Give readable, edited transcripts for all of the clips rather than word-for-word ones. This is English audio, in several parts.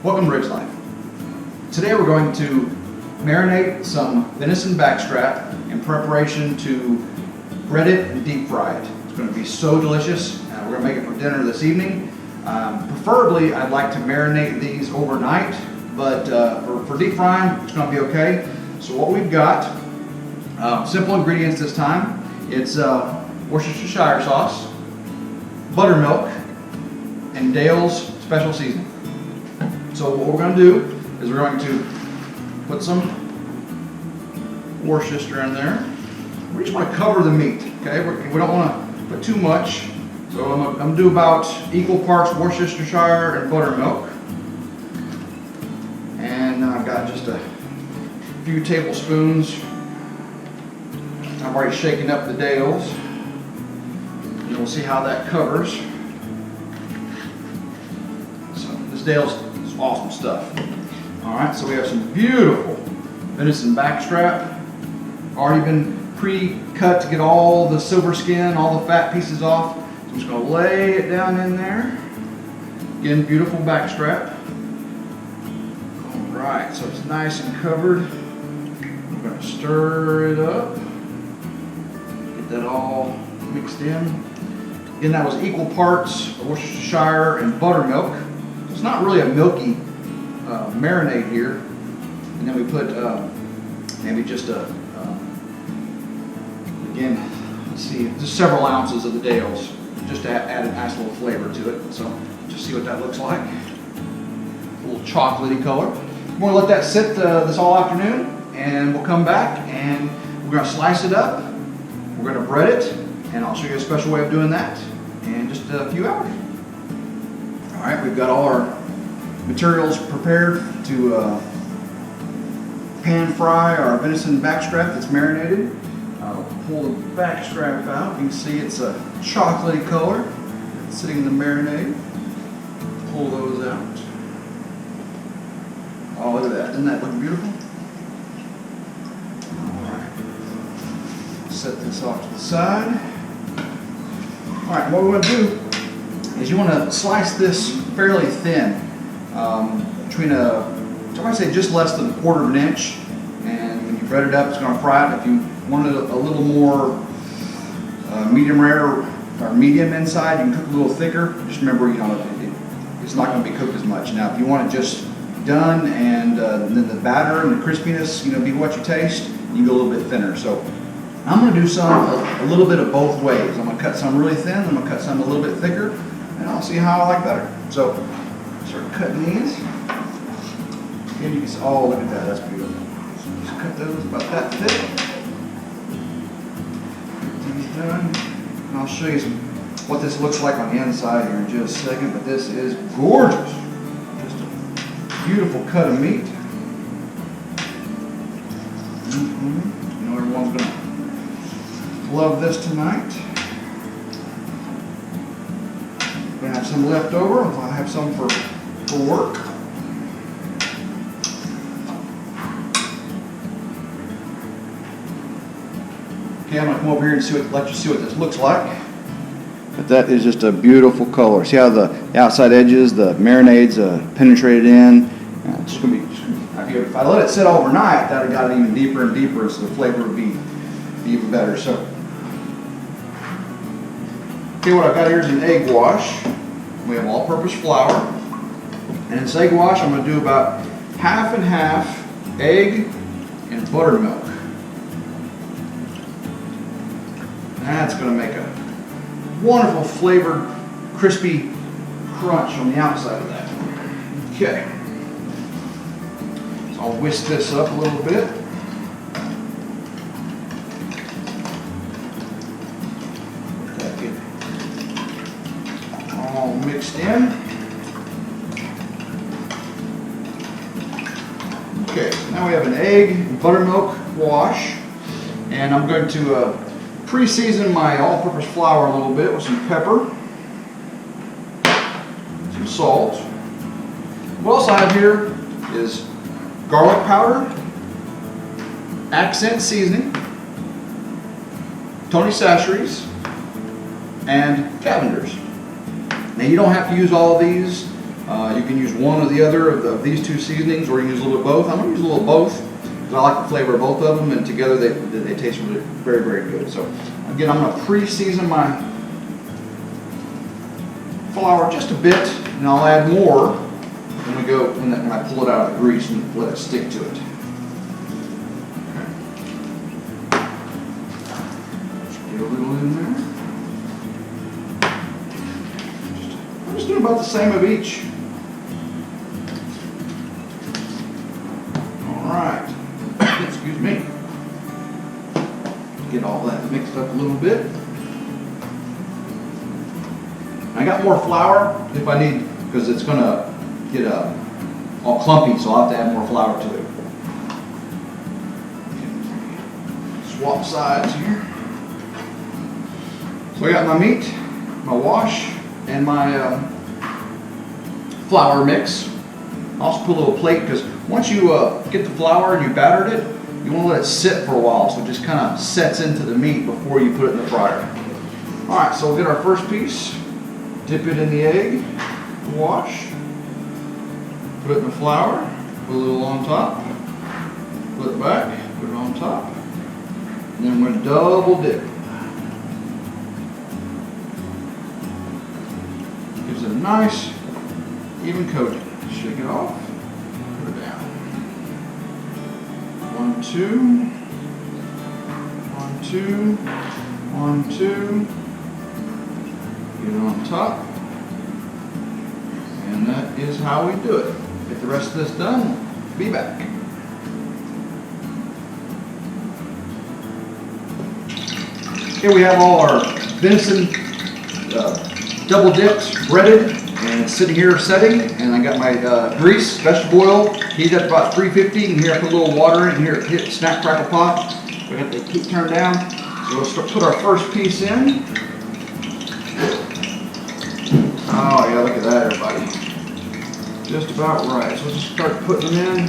Welcome to RidgeLife. Today we're going to marinate some venison backstrap in preparation to bread it and deep fry it. It's going to be so delicious. We're going to make it for dinner this evening. Preferably I'd like to marinate these overnight, but for deep frying it's going to be okay. So what we've got, simple ingredients this time. It's Worcestershire sauce, buttermilk, and Dale's special seasoning. So what we're going to do is we're going to put some Worcester in there. We just want to cover the meat, okay? We don't want to put too much. So I'm going to do about equal parts Worcestershire and buttermilk. And I've got just a few tablespoons. I've already shaken up the Dales. And we'll see how that covers. So this Dale's awesome stuff. Alright, so we have some beautiful venison backstrap. Already been pre-cut to get all the silver skin, all the fat pieces off. So I'm just going to lay it down in there. Again, beautiful backstrap. Alright, so it's nice and covered. I'm going to stir it up. Get that all mixed in. Again, that was equal parts of Worcestershire and buttermilk. It's not really a milky marinade here. And then we put maybe just again, let's see, just several ounces of the Dales, just to add a nice little flavor to it. So just see what that looks like. A little chocolatey color. We're going to let that sit this all afternoon, and we'll come back and we're going to slice it up. We're going to bread it, and I'll show you a special way of doing that in just a few hours. All right, we've got all our materials prepared to pan fry our venison backstrap that's marinated. I'll pull the backstrap out. You can see it's a chocolatey color. It's sitting in the marinade. Pull those out. Oh, look at that. Doesn't that look beautiful? All right. Set this off to the side. All right, what we want to do is you want to slice this fairly thin, between I might say just less than 1/4 of an inch, and when you bread it up, it's going to fry it. If you want it a little more medium rare or medium inside, you can cook a little thicker. Just remember, it's not going to be cooked as much. Now, if you want it just done and then the batter and the crispiness, be what you taste, you can go a little bit thinner. So I'm going to do some a little bit of both ways. I'm going to cut some really thin, I'm going to cut some a little bit thicker, and I'll see how I like better. So start cutting these. And you can see, oh, look at that, that's beautiful. So just cut those about that thick. Get these done. And I'll show you what this looks like on the inside here in just a second, but this is gorgeous. Just a beautiful cut of meat. Everyone's going to love this tonight. I'm going to have some left over. I'll have some for work. Okay, I'm going to come over here and let you see what this looks like. But that is just a beautiful color. See how the outside edges, the marinade's penetrated in. It's just going to be if I let it sit overnight, that would have got it even deeper and deeper, so the flavor would be even better. So, okay, what I've got here is an egg wash. We have all-purpose flour, and in this egg wash, I'm going to do about half and half egg and buttermilk. That's going to make a wonderful flavored, crispy crunch on the outside of that. Okay. I'll whisk this up a little bit. Let that get all mixed in. Okay, so now we have an egg and buttermilk wash, and I'm going to pre-season my all-purpose flour a little bit with some pepper, some salt. What else I have here is garlic powder, accent seasoning, Tony Chachere's, and Cavender's. Now you don't have to use all of these. You can use one or the other of these two seasonings, or you can use a little bit of both. I'm going to use a little of both because I like the flavor of both of them, and together they taste really very, very good. So again, I'm going to pre-season my flour just a bit, and I'll add more when I pull it out of the grease and let it stick to it. Get a little in there. I'm just doing about the same of each. All right. Excuse me. Get all that mixed up a little bit. I got more flour if I need, because it's going to get all clumpy, so I'll have to add more flour to it. Swap sides here. So I got my meat, my wash, and my flour mix. I also put a little plate because once you get the flour and you battered it, you want to let it sit for a while so it just kind of sets into the meat before you put it in the fryer. All right, so we'll get our first piece, dip it in the egg, wash, put it in the flour, put a little on top, put it back, put it on top, and then we're going to double dip. Gives it a nice even coating. Shake it off, put it down. 1, 2, 1, 2, 1, 2. Get it on top. And that is how we do it. Get the rest of this done, be back. Here we have all our venison double dipped, breaded, and it's sitting here setting. And I got my grease, vegetable oil, heated up about 350. And here I put a little water in. Here it hit snap crackle pop. We got the heat turned down. So we'll start, put our first piece in. Oh yeah, look at that, everybody. Just about right. So we'll just start putting them in.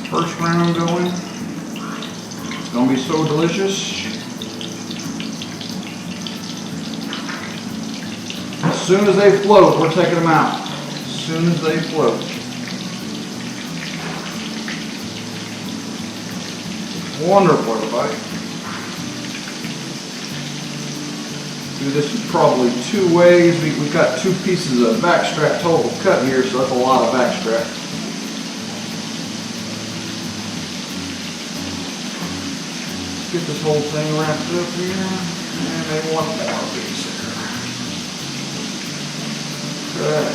First round going. It's gonna be so delicious. As soon as they float, we're taking them out. As soon as they float. Wonderful, everybody. Do this in probably 2 ways. We've got 2 pieces of backstrap total cut here, so that's a lot of backstrap. Get this whole thing wrapped up here, and maybe 1 more piece here. Okay.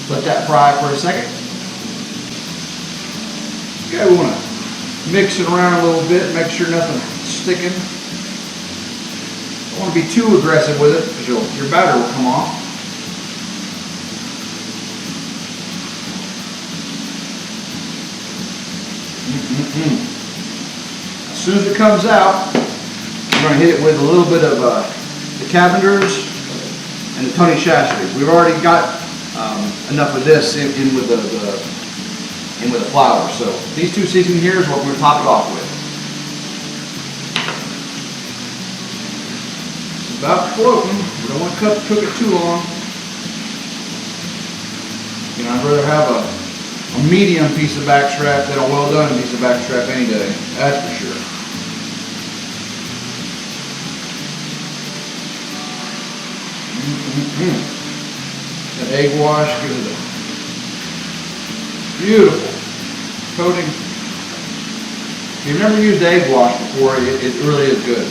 Let that fry for a second. Okay, we want to mix it around a little bit, make sure nothing's sticking. Don't want to be too aggressive with it because your batter will come off. As soon as it comes out, we're going to hit it with a little bit of the Cavenders and the Tony Shastry. We've already got enough of this in with the flour. So these 2 seasoning here is what we're going to top it off with. About floating. We don't want to cook it too long. You know, I'd rather have a medium piece of backstrap than a well done piece of backstrap any day. That's for sure. That egg wash gives it a beautiful coating. If you've never used egg wash before, it really is good.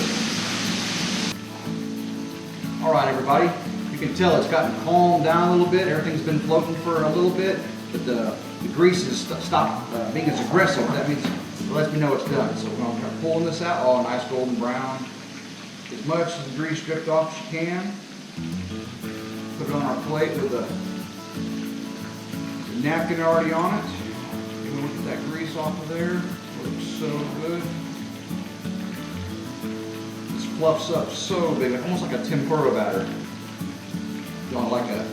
All right, everybody, you can tell it's gotten calmed down a little bit. Everything's been floating for a little bit, but the grease has stopped being as aggressive. That means it lets me know it's done. So we're going to start pulling this out. Oh, nice golden brown. As much of the grease dripped off as you can. Put it on our plate with the napkin already on it. Even look at that grease off of there. Looks so good. Fluffs up so big, almost like a tempura batter. You want like go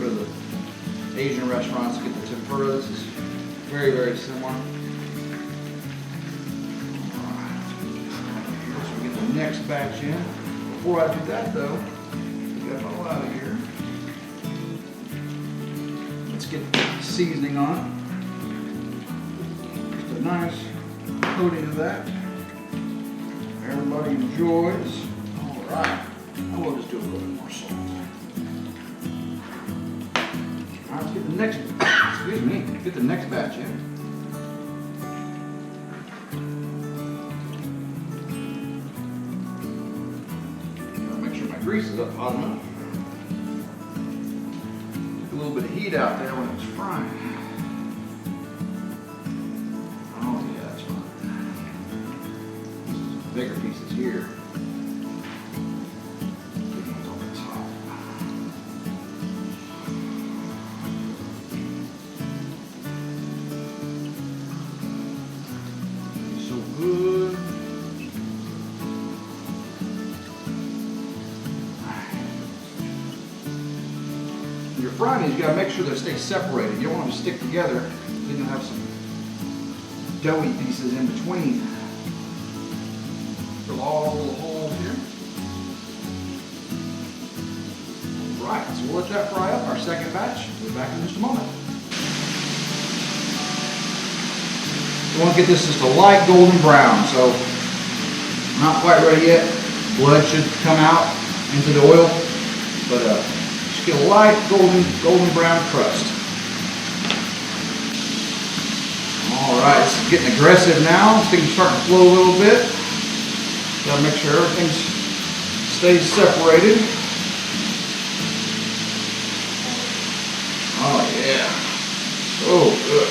to the Asian restaurants to get the tempura. This is very, very similar. Alright, so we get the next batch in. Before I do that though, get them all out of here. Let's get the seasoning on it. Just a nice coating of that. Everybody enjoys. All right. I will just do a little bit more salt. All right, let's get the next, excuse me, get the next batch in. Make sure my grease is up hot enough. Get a little bit of heat out there when it's frying. Oh yeah, that's fine. Bigger pieces here. Big ones on the top. So good. When you're frying these, you gotta make sure they stay separated. You don't want them to stick together. Then you'll have some doughy pieces in between. Fill all the little holes here. All right, so we'll let that fry up. Our second batch. We'll be back in just a moment. We want to get this just a light golden brown, so not quite ready yet. Blood should come out into the oil, but just get a light golden brown crust. All right, it's getting aggressive now. This thing's starting to flow a little bit. Got to make sure everything stays separated. Oh yeah, so good.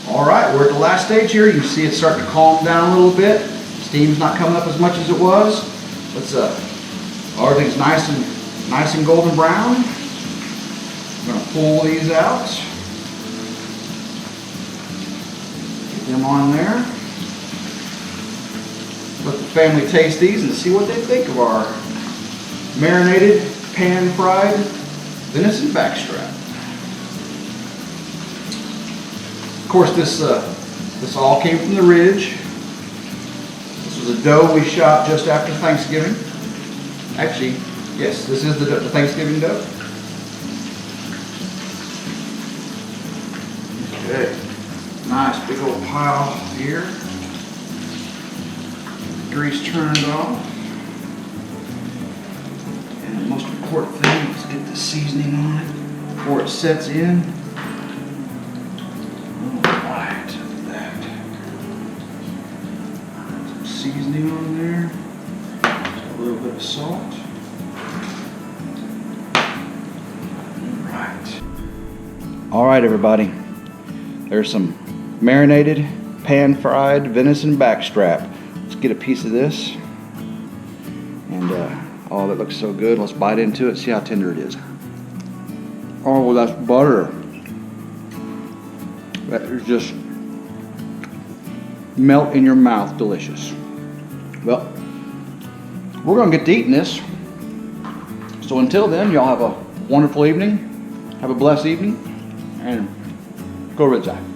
All right, we're at the last stage here. You can see it's starting to calm down a little bit. Steam's not coming up as much as it was. Let's everything's nice and golden brown. I'm gonna pull these out. Get them on there. Let the family taste these and see what they think of our marinated, pan-fried venison backstrap. Of course, this all came from the Ridge. This was a dough we shot just after Thanksgiving. Actually, yes, this is the Thanksgiving dough. Okay, nice big old pile here. Grease turned off. And the most important thing is get the seasoning on it before it sets in. Alright, that. Some seasoning on there. Just a little bit of salt. Alright everybody. There's some marinated, pan-fried venison backstrap. Let's get a piece of this, and oh, that looks so good. Let's bite into it, see how tender it is. Oh, well, that's butter. That is just melt in your mouth, delicious. Well, we're gonna get to eating this. So until then, y'all have a wonderful evening. Have a blessed evening, and go RidgeLife.